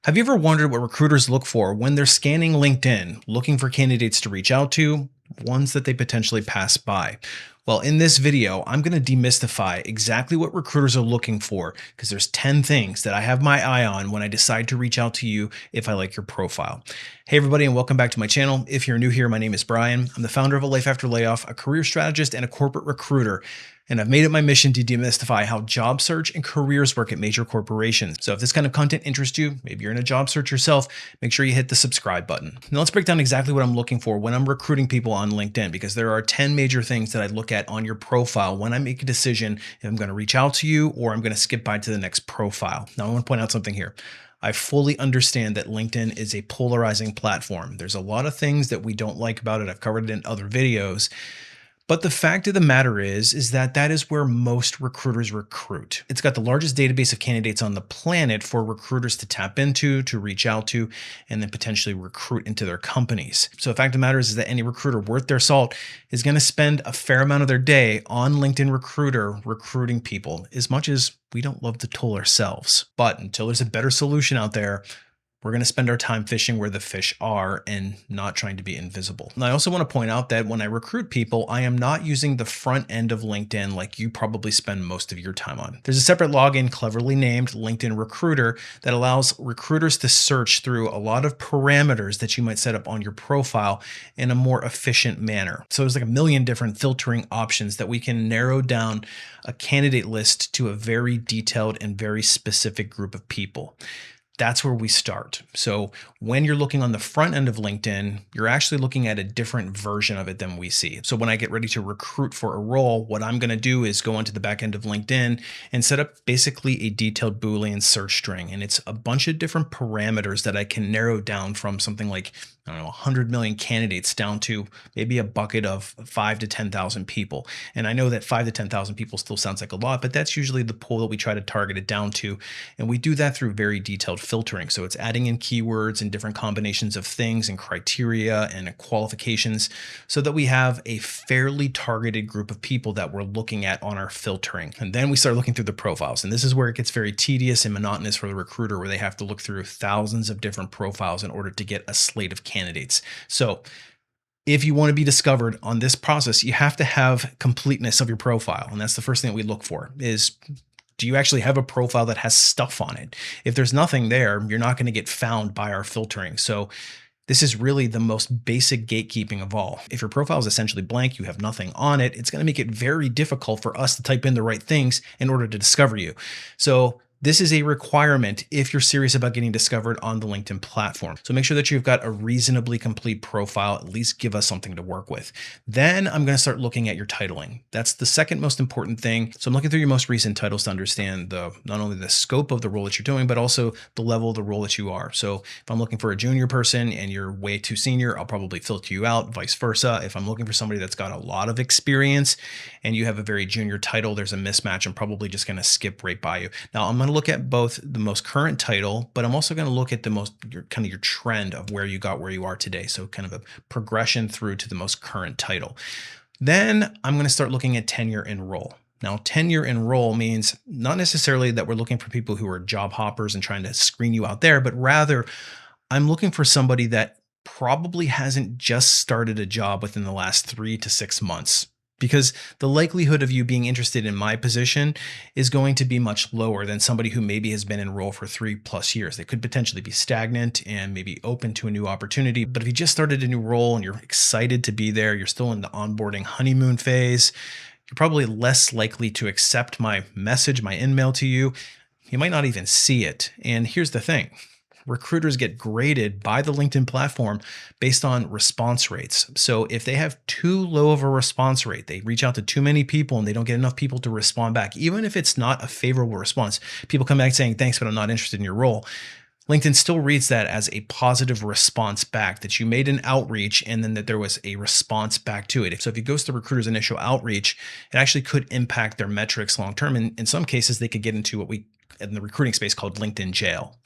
Have you ever wondered what recruiters look for when they're scanning LinkedIn, looking for candidates to reach out to, ones that they potentially pass by? Well, in this video, I'm going to demystify exactly what recruiters are looking for because there's 10 things that I have my eye on when I decide to reach out to you if I like your profile. Hey everybody, and welcome back to my channel. If you're new here, my name is Brian. I'm the founder of A Life After Layoff, a career strategist and a corporate recruiter. And I've made it my mission to demystify how job search and careers work at major corporations. So if this kind of content interests you, maybe you're in a job search yourself, make sure you hit the subscribe button. Now let's break down exactly what I'm looking for when I'm recruiting people on LinkedIn, because there are 10 major things that I look at on your profile when I make a decision if I'm going to reach out to you or I'm going to skip by to the next profile. Now I want to point out something here. I fully understand that LinkedIn is a polarizing platform. There's a lot of things that we don't like about it. I've covered it in other videos. But the fact of the matter is that that is where most recruiters recruit. It's got the largest database of candidates on the planet for recruiters to tap into, to reach out to, and then potentially recruit into their companies. So the fact of the matter is that any recruiter worth their salt is going to spend a fair amount of their day on LinkedIn Recruiter recruiting people, as much as we don't love the tool ourselves. But until there's a better solution out there, we're going to spend our time fishing where the fish are and not trying to be invisible. And I also want to point out that when I recruit people, I am not using the front end of LinkedIn like you probably spend most of your time on. There's a separate login cleverly named LinkedIn Recruiter that allows recruiters to search through a lot of parameters that you might set up on your profile in a more efficient manner. So there's like a million different filtering options that we can narrow down a candidate list to a very detailed and very specific group of people. That's where we start. So when you're looking on the front end of LinkedIn, you're actually looking at a different version of it than we see. So when I get ready to recruit for a role, what I'm going to do is go onto the back end of LinkedIn and set up basically a detailed Boolean search string. And it's a bunch of different parameters that I can narrow down from something like, I don't know, 100 million candidates down to maybe a bucket of 5 to 10,000 people. And I know that 5 to 10,000 people still sounds like a lot, but that's usually the pool that we try to target it down to. And we do that through very detailed filtering. So it's adding in keywords and different combinations of things and criteria and qualifications so that we have a fairly targeted group of people that we're looking at on our filtering. And then we start looking through the profiles. And this is where it gets very tedious and monotonous for the recruiter, where they have to look through thousands of different profiles in order to get a slate of candidates. So if you want to be discovered on this process, you have to have completeness of your profile. And that's the first thing that we look for is, do you actually have a profile that has stuff on it? If there's nothing there, you're not going to get found by our filtering. So this is really the most basic gatekeeping of all. If your profile is essentially blank, you have nothing on it, it's going to make it very difficult for us to type in the right things in order to discover you. So this is a requirement if you're serious about getting discovered on the LinkedIn platform. So make sure that you've got a reasonably complete profile, at least give us something to work with. Then I'm going to start looking at your titling. That's the second most important thing. So I'm looking through your most recent titles to understand not only the scope of the role that you're doing, but also the level of the role that you are. So if I'm looking for a junior person and you're way too senior, I'll probably filter you out, vice versa. If I'm looking for somebody that's got a lot of experience and you have a very junior title, there's a mismatch. I'm probably just going to skip right by you. Now I'm going to look at both the most current title, but I'm also going to look at your trend of where you got where you are today. So kind of a progression through to the most current title. Then I'm going to start looking at tenure and role. Now, tenure and role means not necessarily that we're looking for people who are job hoppers and trying to screen you out there, but rather I'm looking for somebody that probably hasn't just started a job within the last 3 to 6 months. Because the likelihood of you being interested in my position is going to be much lower than somebody who maybe has been in role for 3+ years. They could potentially be stagnant and maybe open to a new opportunity. But if you just started a new role and you're excited to be there, you're still in the onboarding honeymoon phase, you're probably less likely to accept my message, my email to you. You might not even see it. And here's the thing. Recruiters get graded by the LinkedIn platform based on response rates. So if they have too low of a response rate, they reach out to too many people and they don't get enough people to respond back, even if it's not a favorable response, people come back saying, thanks, but I'm not interested in your role. LinkedIn still reads that as a positive response back, that you made an outreach and then that there was a response back to it. So if it goes to the recruiter's initial outreach, it actually could impact their metrics long-term. And in some cases, they could get into what we in the recruiting space called LinkedIn jail.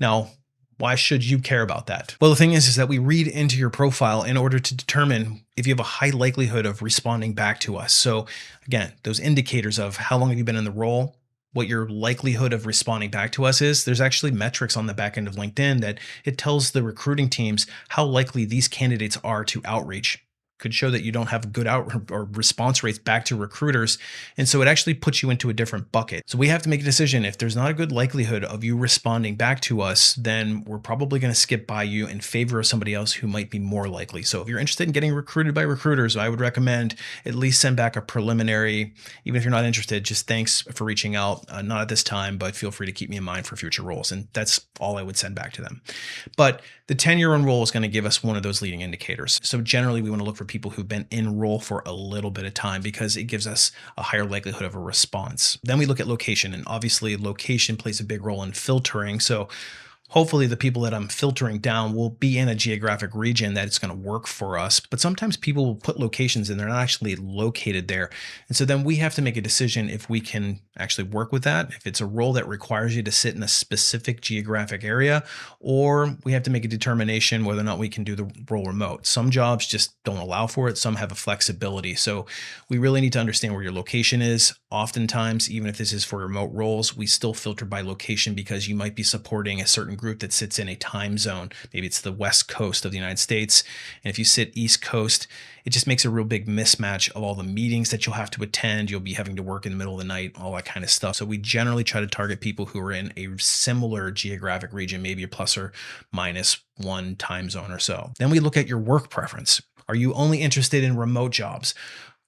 Now, why should you care about that? Well, the thing is that we read into your profile in order to determine if you have a high likelihood of responding back to us. So again, those indicators of how long have you been in the role, what your likelihood of responding back to us is, there's actually metrics on the back end of LinkedIn that it tells the recruiting teams how likely these candidates are to outreach. Could show that you don't have good out or response rates back to recruiters. And so it actually puts you into a different bucket. So we have to make a decision. If there's not a good likelihood of you responding back to us, then we're probably going to skip by you in favor of somebody else who might be more likely. So if you're interested in getting recruited by recruiters, I would recommend at least send back a preliminary, even if you're not interested, just thanks for reaching out. Not at this time, but feel free to keep me in mind for future roles. And that's all I would send back to them. But the tenure on role is going to give us one of those leading indicators. So generally we want to look for people who've been in role for a little bit of time because it gives us a higher likelihood of a response. Then we look at location, and obviously location plays a big role in filtering. So hopefully the people that I'm filtering down will be in a geographic region that it's going to work for us. But sometimes people will put locations and they're not actually located there. And so then we have to make a decision if we can actually work with that, if it's a role that requires you to sit in a specific geographic area, or we have to make a determination whether or not we can do the role remote. Some jobs just don't allow for it. Some have a flexibility. So we really need to understand where your location is. Oftentimes, even if this is for remote roles, we still filter by location because you might be supporting a certain group that sits in a time zone. Maybe it's the West Coast of the United States. And if you sit East Coast, it just makes a real big mismatch of all the meetings that you'll have to attend. You'll be having to work in the middle of the night, all that kind of stuff. So we generally try to target people who are in a similar geographic region, maybe a plus or minus one time zone or so. Then we look at your work preference. Are you only interested in remote jobs?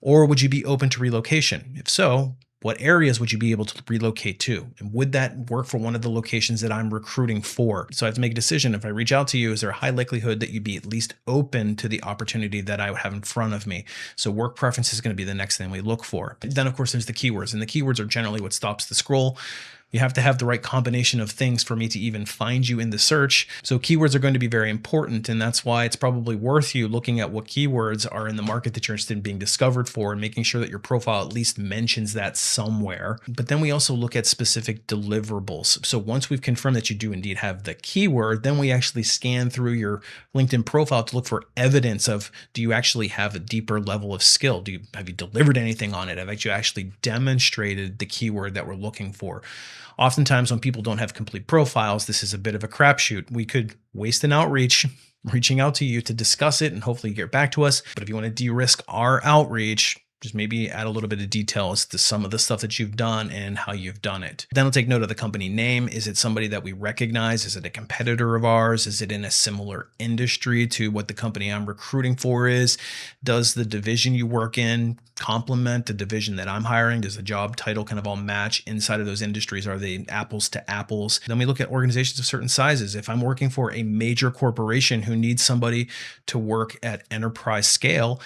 Or would you be open to relocation? If so, what areas would you be able to relocate to? And would that work for one of the locations that I'm recruiting for? So I have to make a decision. If I reach out to you, is there a high likelihood that you'd be at least open to the opportunity that I would have in front of me? So work preference is going to be the next thing we look for. Then, of course, there's the keywords, and the keywords are generally what stops the scroll. You have to have the right combination of things for me to even find you in the search. So keywords are going to be very important. And that's why it's probably worth you looking at what keywords are in the market that you're interested in being discovered for and making sure that your profile at least mentions that somewhere. But then we also look at specific deliverables. So once we've confirmed that you do indeed have the keyword, then we actually scan through your LinkedIn profile to look for evidence of, do you actually have a deeper level of skill? Have you delivered anything on it? Have you actually demonstrated the keyword that we're looking for? Oftentimes when people don't have complete profiles, this is a bit of a crapshoot. We could waste an outreach reaching out to you to discuss it and hopefully get back to us. But if you want to de-risk our outreach, just maybe add a little bit of detail as to some of the stuff that you've done and how you've done it. Then I'll take note of the company name. Is it somebody that we recognize? Is it a competitor of ours? Is it in a similar industry to what the company I'm recruiting for is? Does the division you work in complement the division that I'm hiring? Does the job title kind of all match inside of those industries? Are they apples to apples? Then we look at organizations of certain sizes. If I'm working for a major corporation who needs somebody to work at enterprise scale,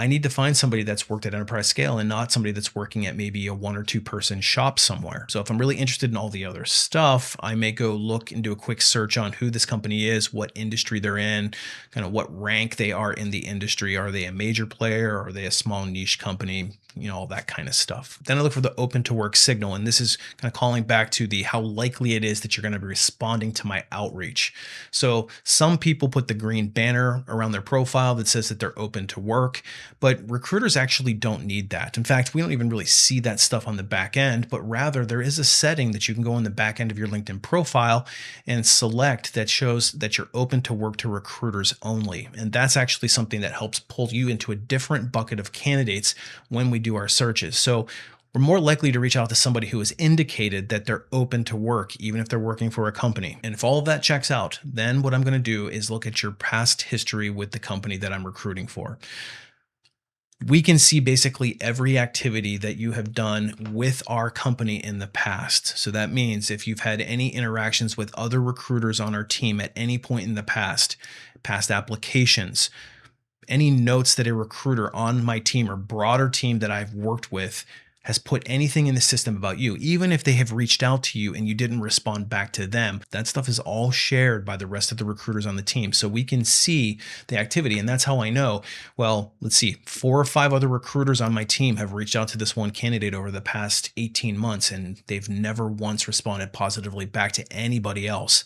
I need to find somebody that's worked at enterprise scale and not somebody that's working at maybe a 1 or 2 person shop somewhere. So if I'm really interested in all the other stuff, I may go look and do a quick search on who this company is, what industry they're in, kind of what rank they are in the industry. Are they a major player? Are they a small niche company? All that kind of stuff. Then I look for the open to work signal. And this is kind of calling back to the how likely it is that you're going to be responding to my outreach. So some people put the green banner around their profile that says that they're open to work, but recruiters actually don't need that. In fact, we don't even really see that stuff on the back end, but rather there is a setting that you can go in the back end of your LinkedIn profile and select that shows that you're open to work to recruiters only. And that's actually something that helps pull you into a different bucket of candidates when we do our searches. So we're more likely to reach out to somebody who has indicated that they're open to work, even if they're working for a company. And if all of that checks out, then what I'm going to do is look at your past history with the company that I'm recruiting for. We can see basically every activity that you have done with our company in the past. So that means if you've had any interactions with other recruiters on our team at any point in the past applications, any notes that a recruiter on my team or broader team that I've worked with has put anything in the system about you, even if they have reached out to you and you didn't respond back to them, that stuff is all shared by the rest of the recruiters on the team. So we can see the activity. And that's how I know, well, let's see, 4 or 5 other recruiters on my team have reached out to this one candidate over the past 18 months, and they've never once responded positively back to anybody else.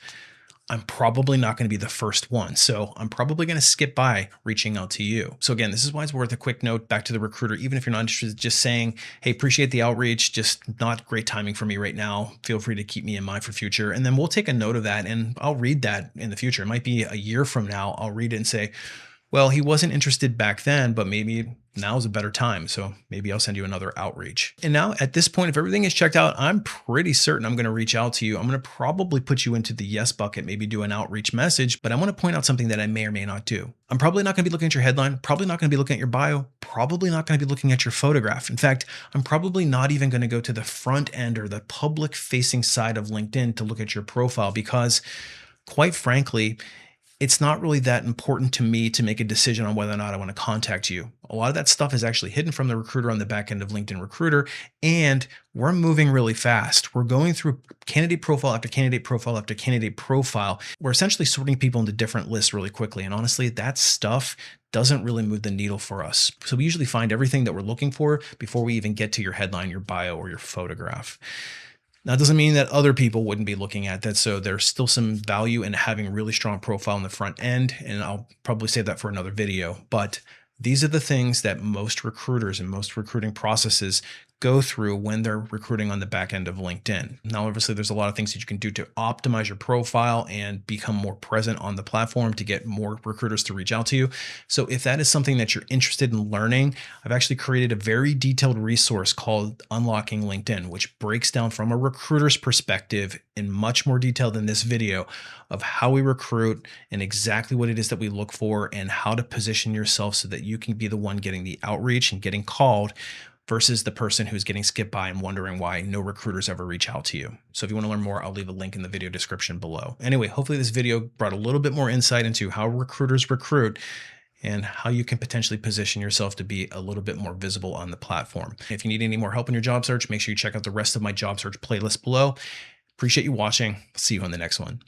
I'm probably not going to be the first one. So I'm probably going to skip by reaching out to you. So again, this is why it's worth a quick note back to the recruiter, even if you're not interested, just saying, hey, appreciate the outreach, just not great timing for me right now. Feel free to keep me in mind for future. And then we'll take a note of that and I'll read that in the future. It might be a year from now. I'll read it and say, well, he wasn't interested back then, but maybe now is a better time. So maybe I'll send you another outreach. And now at this point, if everything is checked out, I'm pretty certain I'm going to reach out to you. I'm going to probably put you into the yes bucket, maybe do an outreach message, but I want to point out something that I may or may not do. I'm probably not going to be looking at your headline, probably not going to be looking at your bio, probably not going to be looking at your photograph. In fact, I'm probably not even going to go to the front end or the public facing side of LinkedIn to look at your profile because quite frankly, it's not really that important to me to make a decision on whether or not I want to contact you. A lot of that stuff is actually hidden from the recruiter on the back end of LinkedIn Recruiter, and we're moving really fast. We're going through candidate profile after candidate profile after candidate profile. We're essentially sorting people into different lists really quickly, and honestly, that stuff doesn't really move the needle for us. So we usually find everything that we're looking for before we even get to your headline, your bio, or your photograph. Now, it doesn't mean that other people wouldn't be looking at that. So there's still some value in having a really strong profile in the front end. And I'll probably save that for another video. But these are the things that most recruiters and most recruiting processes go through when they're recruiting on the back end of LinkedIn. Now, obviously, there's a lot of things that you can do to optimize your profile and become more present on the platform to get more recruiters to reach out to you. So if that is something that you're interested in learning, I've actually created a very detailed resource called Unlocking LinkedIn, which breaks down from a recruiter's perspective in much more detail than this video of how we recruit and exactly what it is that we look for and how to position yourself so that you can be the one getting the outreach and getting called versus the person who's getting skipped by and wondering why no recruiters ever reach out to you. So if you want to learn more, I'll leave a link in the video description below. Anyway, hopefully this video brought a little bit more insight into how recruiters recruit and how you can potentially position yourself to be a little bit more visible on the platform. If you need any more help in your job search, make sure you check out the rest of my job search playlist below. Appreciate you watching. See you on the next one.